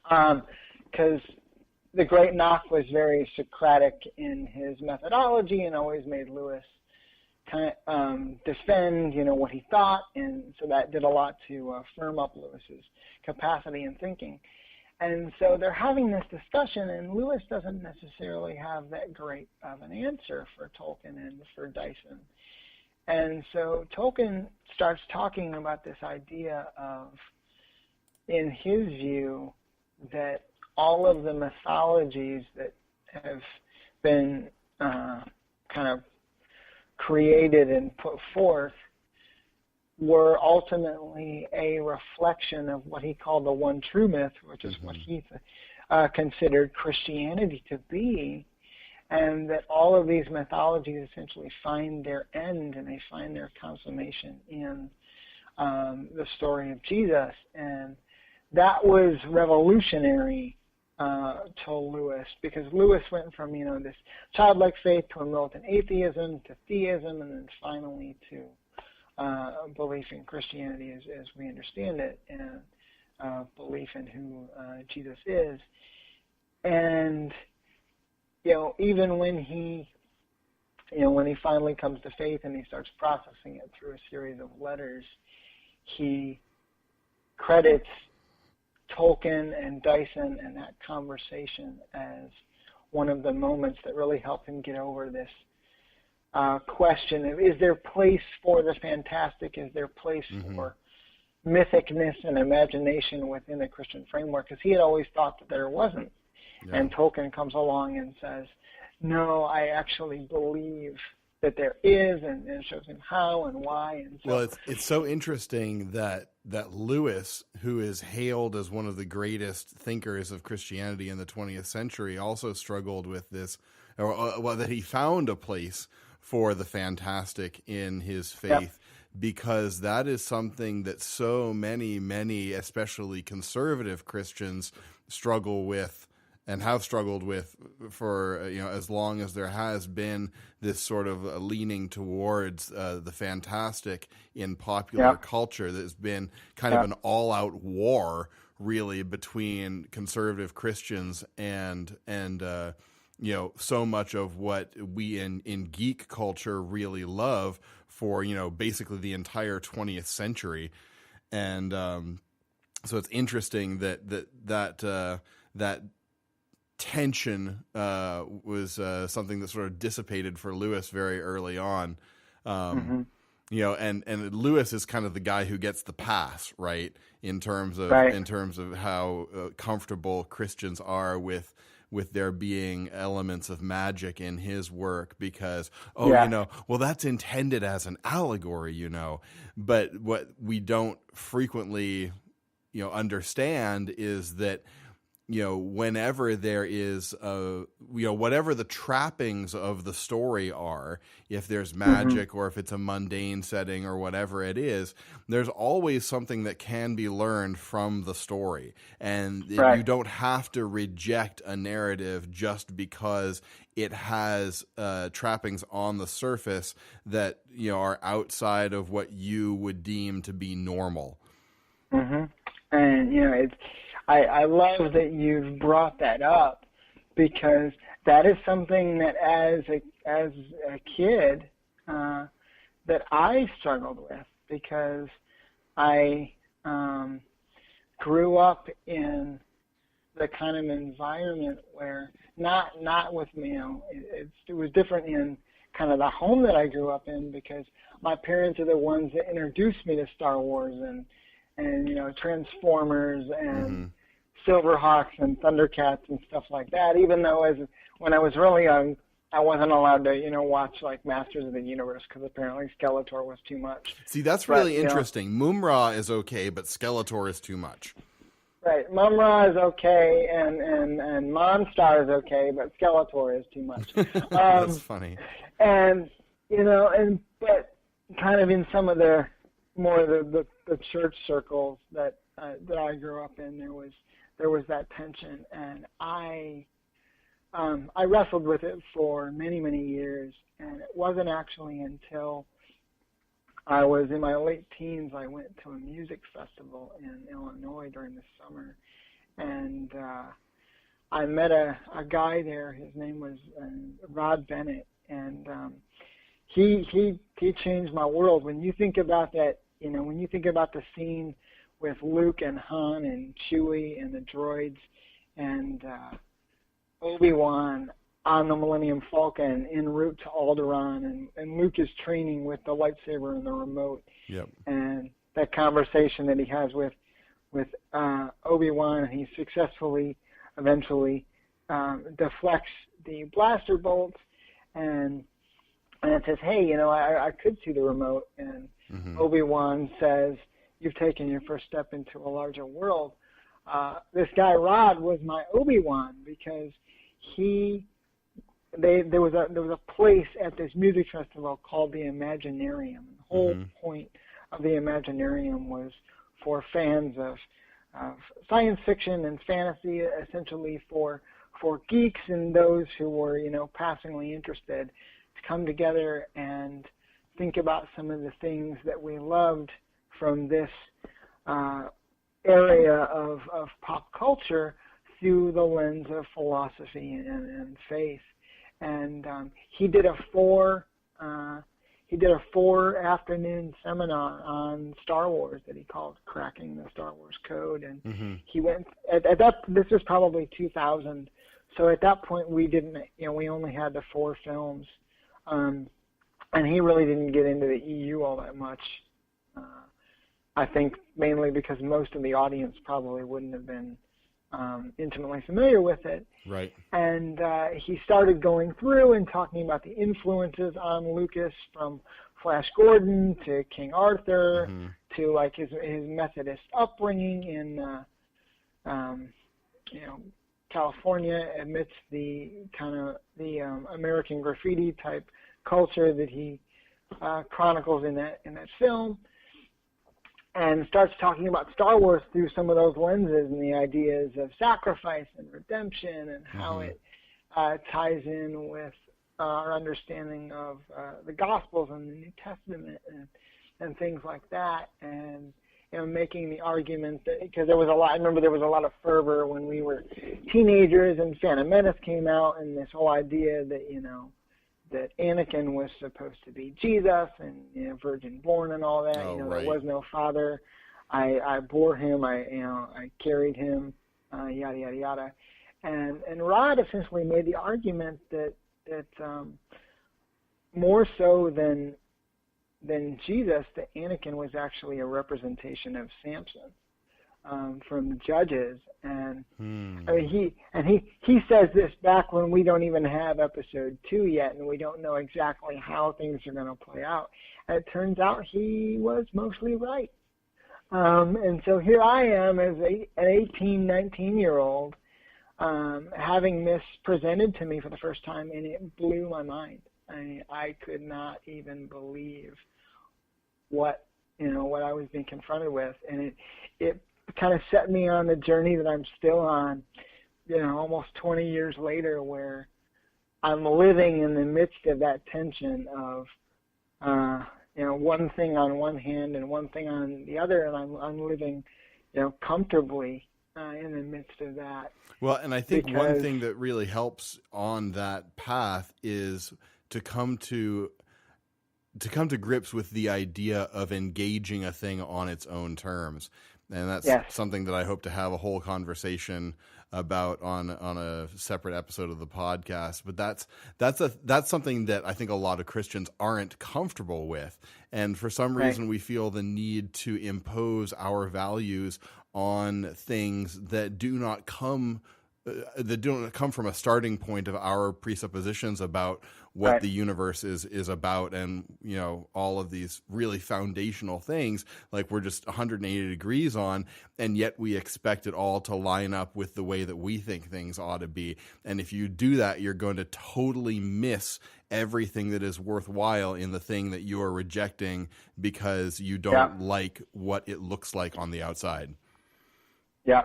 Because the great Knock was very Socratic in his methodology and always made Lewis kind of defend, what he thought, and so that did a lot to firm up Lewis's capacity in thinking. And so they're having this discussion, and Lewis doesn't necessarily have that great of an answer for Tolkien and for Dyson. And so Tolkien starts talking about this idea of, in his view, that all of the mythologies that have been kind of created and put forth were ultimately a reflection of what he called the one true myth, which is what he considered Christianity to be, and that all of these mythologies essentially find their end and they find their consummation in the story of Jesus. And that was revolutionary to Lewis, because Lewis went from, this childlike faith to a militant atheism to theism, and then finally to belief in Christianity as we understand it, and belief in who Jesus is. And even when he finally comes to faith and he starts processing it through a series of letters, he credits Tolkien and Dyson and that conversation as one of the moments that really helped him get over this question of, is there place for the fantastic? Is there place for mythicness and imagination within a Christian framework? Because he had always thought that there wasn't. Yeah. And Tolkien comes along and says, no, I actually believe that there is, and shows him how and why. And so, well, it's so interesting that Lewis, who is hailed as one of the greatest thinkers of Christianity in the 20th century, also struggled with this, or that he found a place for the fantastic in his faith, because that is something that so many, especially conservative Christians, struggle with and have struggled with for as long as there has been this sort of leaning towards the fantastic in popular culture. There's been kind of an all-out war, really, between conservative Christians and so much of what we in geek culture really love for basically the entire 20th century. And so it's interesting that tension was something that sort of dissipated for Lewis very early on. And Lewis is kind of the guy who gets the pass, right, in terms of how comfortable Christians are with there being elements of magic in his work, because that's intended as an allegory, but what we don't frequently understand is that whenever there is whatever the trappings of the story are, if there's magic or if it's a mundane setting or whatever it is, there's always something that can be learned from the story. And you don't have to reject a narrative just because it has trappings on the surface that are outside of what you would deem to be normal. And I love that you've brought that up, because that is something that as a kid that I struggled with, because I grew up in the kind of environment where not with me, it was different in kind of the home that I grew up in, because my parents are the ones that introduced me to Star Wars and Transformers and Silverhawks and Thundercats and stuff like that. Even though when I was really young, I wasn't allowed to watch like Masters of the Universe, because apparently Skeletor was too much. See, that's really interesting. Moon-Ra is okay, but Skeletor is too much. Right, Moon-Ra is okay, and Monstar is okay, but Skeletor is too much. That's funny. And but kind of in some of the more the church circles that I grew up in, there was that tension, and I wrestled with it for many years, and it wasn't actually until I was in my late teens I went to a music festival in Illinois during the summer, And I met a guy there. His name was Rod Bennett, and he changed my world. When you think about that, when you think about the scene with Luke and Han and Chewie and the droids and Obi-Wan on the Millennium Falcon en route to Alderaan, and Luke is training with the lightsaber and the remote. Yep. And that conversation that he has with Obi-Wan, and he successfully, eventually, deflects the blaster bolts, and it says, hey, I could see the remote. And Obi-Wan says, you've taken your first step into a larger world. This guy, Rod, was my Obi-Wan, because there was a place at this music festival called the Imaginarium. The whole point of the Imaginarium was for fans of science fiction and fantasy, essentially for geeks and those who were, passingly interested, to come together and think about some of the things that we loved from this area of pop culture through the lens of philosophy and faith. And he did a four afternoon seminar on Star Wars that he called Cracking the Star Wars Code. And he went at that. This was probably 2000. So at that point, we didn't. We only had the 4 films, and he really didn't get into the EU all that much. I think mainly because most of the audience probably wouldn't have been intimately familiar with it. Right. And he started going through and talking about the influences on Lucas, from Flash Gordon to King Arthur to like his Methodist upbringing in California amidst the kind of the American graffiti type culture that he chronicles in that film. And starts talking about Star Wars through some of those lenses and the ideas of sacrifice and redemption, and how it ties in with our understanding of the Gospels and the New Testament and things like that. And making the argument that, because I remember there was a lot of fervor when we were teenagers and Phantom Menace came out, and this whole idea that that Anakin was supposed to be Jesus and virgin born and all that. Right. There was no father. I bore him. I carried him. Yada yada yada. And Rod essentially made the argument that more so than Jesus, that Anakin was actually a representation of Samson from Judges. And I mean, he says this back when we don't even have episode 2 yet, and we don't know exactly how things are going to play out. And it turns out he was mostly right. And so here I am as an 18, 19-year-old, having this presented to me for the first time, and it blew my mind. I could not even believe what I was being confronted with, and it kind of set me on the journey that I'm still on, almost 20 years later, where I'm living in the midst of that tension of, one thing on one hand and one thing on the other, and I'm living, comfortably in the midst of that. Well, and I think one thing that really helps on that path is to come to grips with the idea of engaging a thing on its own terms. And that's something that I hope to have a whole conversation about on a separate episode of the podcast. But that's something that I think a lot of Christians aren't comfortable with. And for some reason, we feel the need to impose our values on things that do not come from a starting point of our presuppositions about what the universe is about, and all of these really foundational things, like we're just 180 degrees on, and yet we expect it all to line up with the way that we think things ought to be. And if you do that, you're going to totally miss everything that is worthwhile in the thing that you are rejecting because you don't like what it looks like on the outside. Yeah,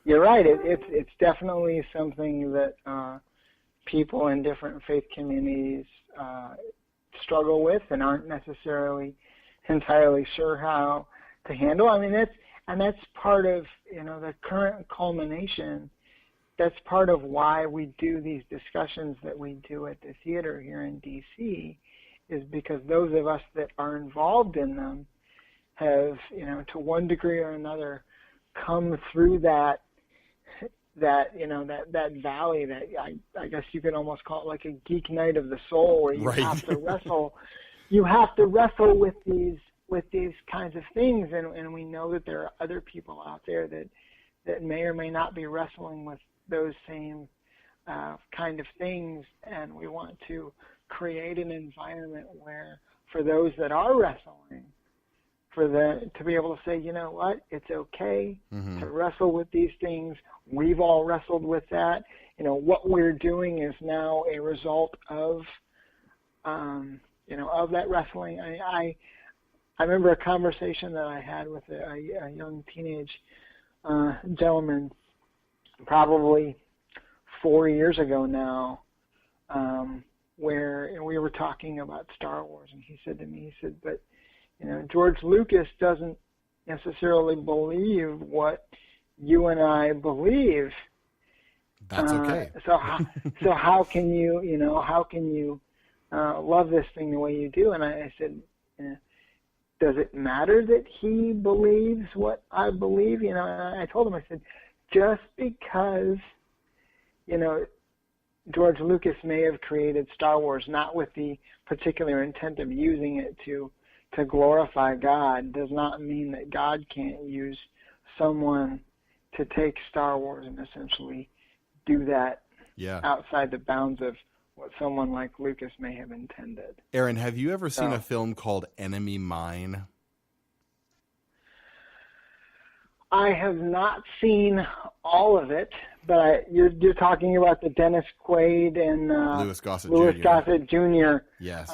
you're right. It's definitely something that people in different faith communities struggle with and aren't necessarily entirely sure how to handle. I mean, And that's part of, the current culmination. That's part of why we do these discussions that we do at the theater here in D.C., is because those of us that are involved in them have, to one degree or another, come through that valley that I guess you could almost call it like a geek night of the soul, where you right. have to wrestle. You have to wrestle with these kinds of things, and we know that there are other people out there that may or may not be wrestling with those same kind of things, and we want to create an environment where, for those that are wrestling, to be able to say, you know what, it's okay to wrestle with these things. We've all wrestled with that. What we're doing is now a result of, of that wrestling. I remember a conversation that I had with a young teenage gentleman, probably 4 years ago now, where we were talking about Star Wars, and he said to me, but George Lucas doesn't necessarily believe what you and I believe. That's okay. So how can you love this thing the way you do? And I said, does it matter that he believes what I believe? And I told him, I said, just because, George Lucas may have created Star Wars not with the particular intent of using it to glorify God, does not mean that God can't use someone to take Star Wars and essentially do that outside the bounds of what someone like Lucas may have intended. Aaron, have you ever seen a film called Enemy Mine? I have not seen all of it, but you're talking about the Dennis Quaid and Louis Gossett Jr. Yes.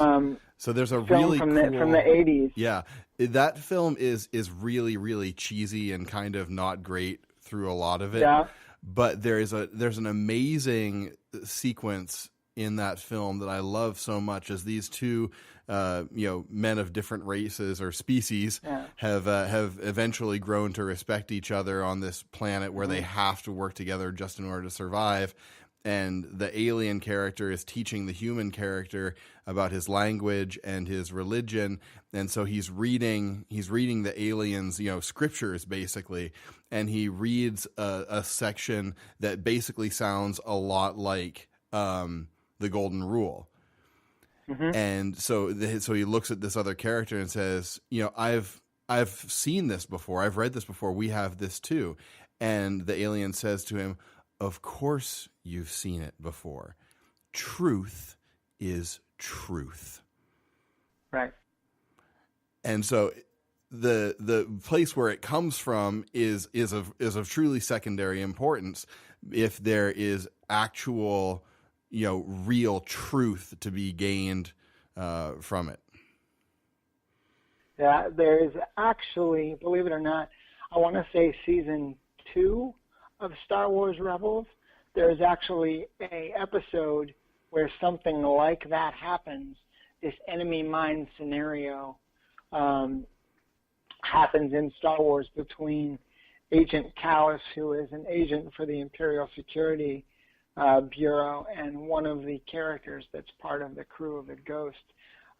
So there's a really from cool from the 80s. Yeah, that film is really, really cheesy and kind of not great through a lot of it. Yeah. But there's an amazing sequence in that film that I love so much, as these two men of different races or species have eventually grown to respect each other on this planet where they have to work together just in order to survive. And the alien character is teaching the human character about his language and his religion, and so he's reading the aliens, scriptures basically, and he reads a section that basically sounds a lot like the Golden Rule. And so he looks at this other character and says, I've seen this before. I've read this before. We have this too. And the alien says to him, of course you've seen it before. Truth is truth. Right. And so the place where it comes from is of truly secondary importance if there is actual real truth to be gained from it. Yeah, there is actually, believe it or not, I want to say season 2 of Star Wars Rebels, there is actually a episode where something like that happens. This enemy mine scenario happens in Star Wars between Agent Callus, who is an agent for the Imperial Security Bureau, and one of the characters that's part of the crew of the Ghost,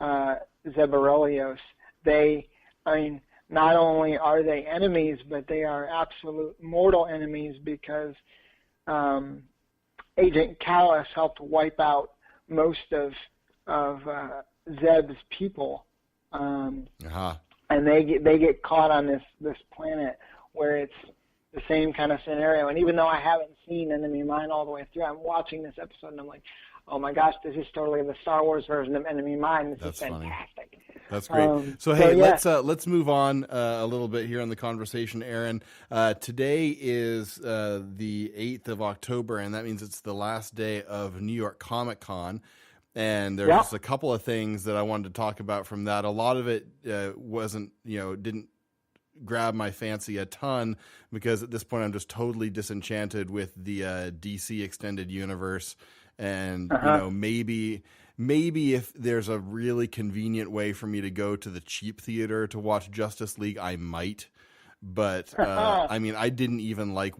Zebarelios. Not only are they enemies, but they are absolute mortal enemies because Agent Callus helped wipe out most of Zeb's people, and they get caught on this planet where it's the same kind of scenario. And even though I haven't seen Enemy Mine all the way through, I'm watching this episode and I'm like, oh my gosh, this is totally the Star Wars version of Enemy Mine. This is fantastic. Funny. That's great. So hey, let's move on a little bit here in the conversation, Aaron. Today is the 8th of October, and that means it's the last day of New York Comic Con. And there's just a couple of things that I wanted to talk about from that. A lot of it didn't grab my fancy a ton because at this point I'm just totally disenchanted with the DC extended universe. And maybe if there's a really convenient way for me to go to the cheap theater to watch Justice League, I might. But I mean, I didn't even like